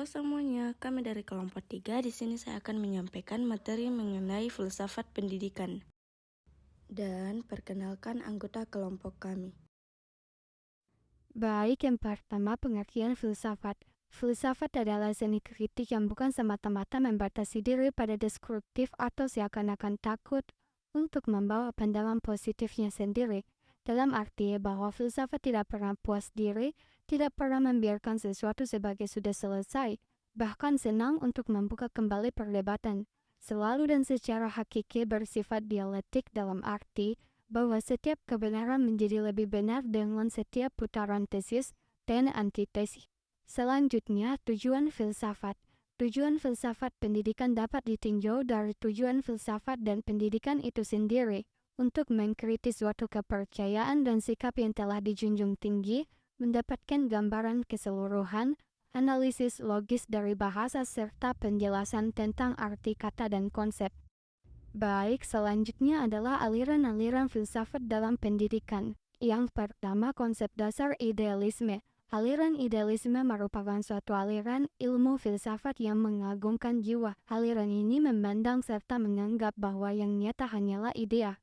Halo semuanya, kami dari kelompok 3. Di sini saya akan menyampaikan materi mengenai filsafat pendidikan. Dan perkenalkan anggota kelompok kami. Baik, yang pertama pengertian filsafat. Filsafat adalah seni kritik yang bukan semata-mata membatasi diri pada deskriptif atau seakan-akan takut untuk membawa pandangan positifnya sendiri. Dalam arti bahwa filsafat tidak pernah puas diri, tidak pernah membiarkan sesuatu sebagai sudah selesai, bahkan senang untuk membuka kembali perdebatan. Selalu dan secara hakiki bersifat dialektik dalam arti bahwa setiap kebenaran menjadi lebih benar dengan setiap putaran tesis dan antitesis. Selanjutnya, tujuan filsafat. Tujuan filsafat pendidikan dapat ditinjau dari tujuan filsafat dan pendidikan itu sendiri, untuk mengkritis suatu kepercayaan dan sikap yang telah dijunjung tinggi, mendapatkan gambaran keseluruhan, analisis logis dari bahasa serta penjelasan tentang arti kata dan konsep. Baik, selanjutnya adalah aliran-aliran filsafat dalam pendidikan. Yang pertama, konsep dasar idealisme. Aliran idealisme merupakan suatu aliran ilmu filsafat yang mengagungkan jiwa. Aliran ini memandang serta menganggap bahwa yang nyata hanyalah idea.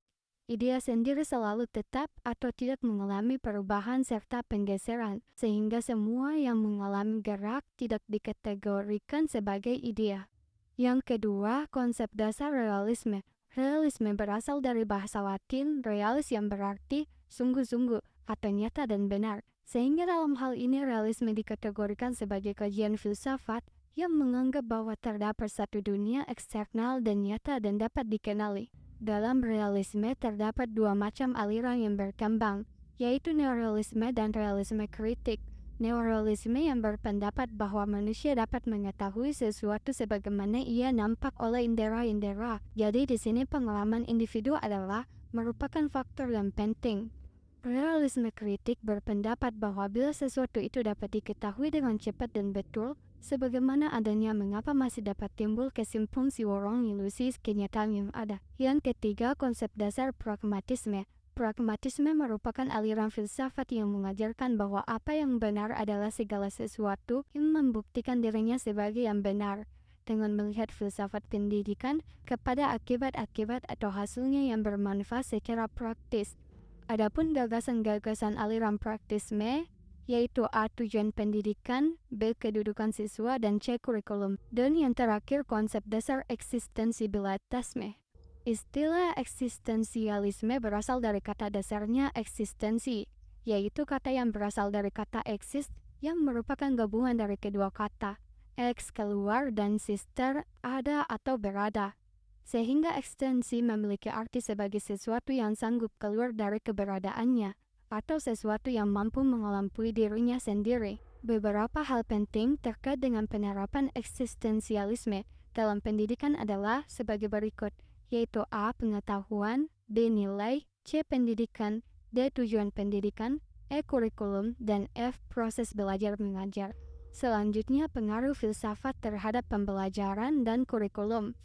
Idea sendiri selalu tetap atau tidak mengalami perubahan serta penggeseran, sehingga semua yang mengalami gerak tidak dikategorikan sebagai idea. Yang kedua, konsep dasar realisme. Realisme berasal dari bahasa Latin realis yang berarti sungguh-sungguh atau nyata dan benar. Sehingga dalam hal ini realisme dikategorikan sebagai kajian filsafat yang menganggap bahwa terdapat satu dunia eksternal dan nyata dan dapat dikenali. Dalam realisme terdapat dua macam aliran yang berkembang, yaitu neorealisme dan realisme kritik. Neorealisme yang berpendapat bahwa manusia dapat mengetahui sesuatu sebagaimana ia nampak oleh indera-indera. Jadi di sini pengalaman individu adalah merupakan faktor yang penting. Realisme kritik berpendapat bahwa bila sesuatu itu dapat diketahui dengan cepat dan betul, sebagaimana adanya mengapa masih dapat timbul kesimpang siurang ilusi kenyataan yang ada. Yang ketiga, konsep dasar pragmatisme. Pragmatisme merupakan aliran filsafat yang mengajarkan bahwa apa yang benar adalah segala sesuatu yang membuktikan dirinya sebagai yang benar, dengan melihat filsafat pendidikan kepada akibat-akibat atau hasilnya yang bermanfaat secara praktis. Adapun gagasan-gagasan aliran praktisme, yaitu A. Tujuan pendidikan, B. Kedudukan siswa, dan C. Kurikulum. Dan yang terakhir, konsep dasar eksistensibilitasme. Istilah eksistensialisme berasal dari kata dasarnya eksistensi, yaitu kata yang berasal dari kata exist yang merupakan gabungan dari kedua kata, ex keluar dan sister ada atau berada. Sehingga ekstensi memiliki arti sebagai sesuatu yang sanggup keluar dari keberadaannya, atau sesuatu yang mampu mengelampui dirinya sendiri. Beberapa hal penting terkait dengan penerapan eksistensialisme dalam pendidikan adalah sebagai berikut, yaitu A. Pengetahuan, B. Nilai, C. Pendidikan, D. Tujuan pendidikan, E. Kurikulum, dan F. Proses belajar mengajar. Selanjutnya, pengaruh filsafat terhadap pembelajaran dan kurikulum.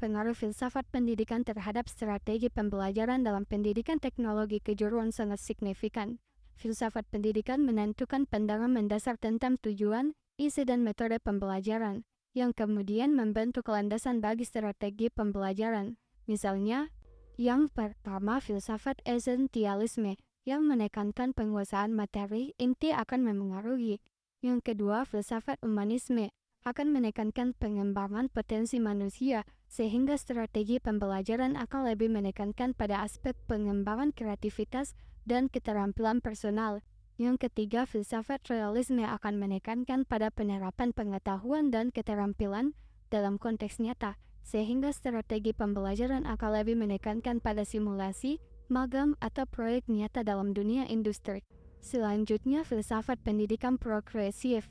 Pengaruh filsafat pendidikan terhadap strategi pembelajaran dalam pendidikan teknologi kejuruan sangat signifikan. Filsafat pendidikan menentukan pandangan mendasar tentang tujuan, isi dan metode pembelajaran, yang kemudian membentuk landasan bagi strategi pembelajaran. Misalnya, yang pertama filsafat esensialisme, yang menekankan penguasaan materi inti akan memengaruhi. Yang kedua filsafat humanisme, akan menekankan pengembangan potensi manusia, sehingga strategi pembelajaran akan lebih menekankan pada aspek pengembangan kreativitas dan keterampilan personal. Yang ketiga, filsafat realisme akan menekankan pada penerapan pengetahuan dan keterampilan dalam konteks nyata, sehingga strategi pembelajaran akan lebih menekankan pada simulasi, magang, atau proyek nyata dalam dunia industri. Selanjutnya, filsafat pendidikan progresif.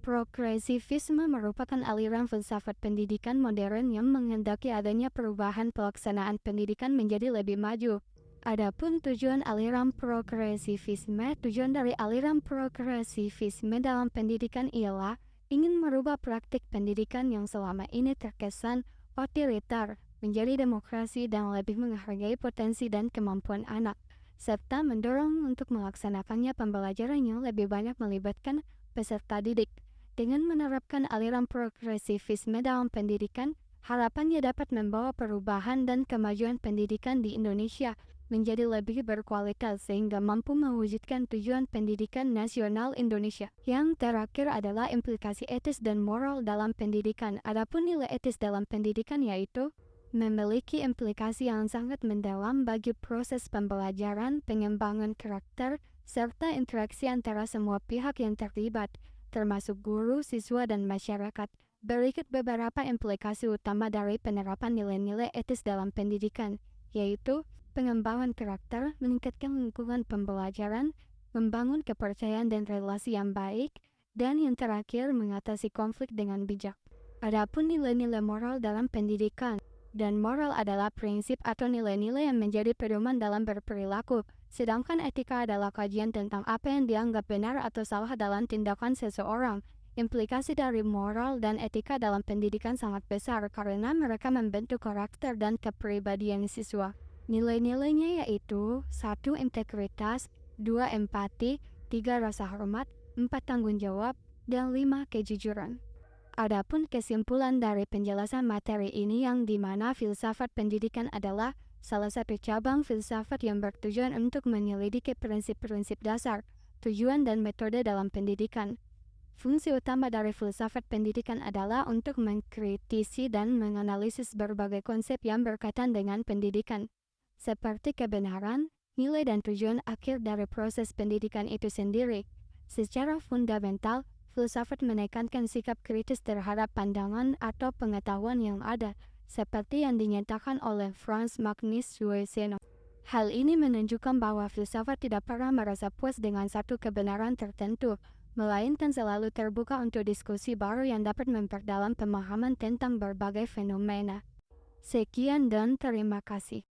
Progresivisme merupakan aliran filsafat pendidikan modern yang menghendaki adanya perubahan pelaksanaan pendidikan menjadi lebih maju. Adapun tujuan aliran progresivisme, tujuan dari aliran progresivisme dalam pendidikan ialah ingin merubah praktik pendidikan yang selama ini terkesan otoriter menjadi demokrasi dan lebih menghargai potensi dan kemampuan anak, serta mendorong untuk melaksanakannya pembelajaran yang lebih banyak melibatkan peserta didik. Dengan menerapkan aliran progresivisme dalam pendidikan, harapannya dapat membawa perubahan dan kemajuan pendidikan di Indonesia menjadi lebih berkualitas sehingga mampu mewujudkan tujuan pendidikan nasional Indonesia. Yang terakhir adalah implikasi etis dan moral dalam pendidikan. Adapun nilai etis dalam pendidikan yaitu memiliki implikasi yang sangat mendalam bagi proses pembelajaran, pengembangan karakter, serta interaksi antara semua pihak yang terlibat, termasuk guru, siswa, dan masyarakat. Berikut beberapa implikasi utama dari penerapan nilai-nilai etis dalam pendidikan, yaitu pengembangan karakter, meningkatkan lingkungan pembelajaran, membangun kepercayaan dan relasi yang baik, dan yang terakhir mengatasi konflik dengan bijak. Adapun nilai-nilai moral dalam pendidikan, dan moral adalah prinsip atau nilai-nilai yang menjadi pedoman dalam berperilaku, sedangkan etika adalah kajian tentang apa yang dianggap benar atau salah dalam tindakan seseorang. Implikasi dari moral dan etika dalam pendidikan sangat besar karena mereka membentuk karakter dan kepribadian siswa. Nilai-nilainya yaitu 1. Integritas, 2. Empati, 3. Rasa hormat, 4. Tanggung jawab, dan 5. Kejujuran. Adapun kesimpulan dari penjelasan materi ini yang dimana filsafat pendidikan adalah salah satu cabang filsafat yang bertujuan untuk menyelidiki prinsip-prinsip dasar, tujuan dan metode dalam pendidikan. Fungsi utama dari filsafat pendidikan adalah untuk mengkritisi dan menganalisis berbagai konsep yang berkaitan dengan pendidikan, seperti kebenaran, nilai dan tujuan akhir dari proses pendidikan itu sendiri. Secara fundamental, filsafat menekankan sikap kritis terhadap pandangan atau pengetahuan yang ada, seperti yang dinyatakan oleh Franz Magnus Sueseno. Hal ini menunjukkan bahwa filsafat tidak pernah merasa puas dengan satu kebenaran tertentu, melainkan selalu terbuka untuk diskusi baru yang dapat memperdalam pemahaman tentang berbagai fenomena. Sekian dan terima kasih.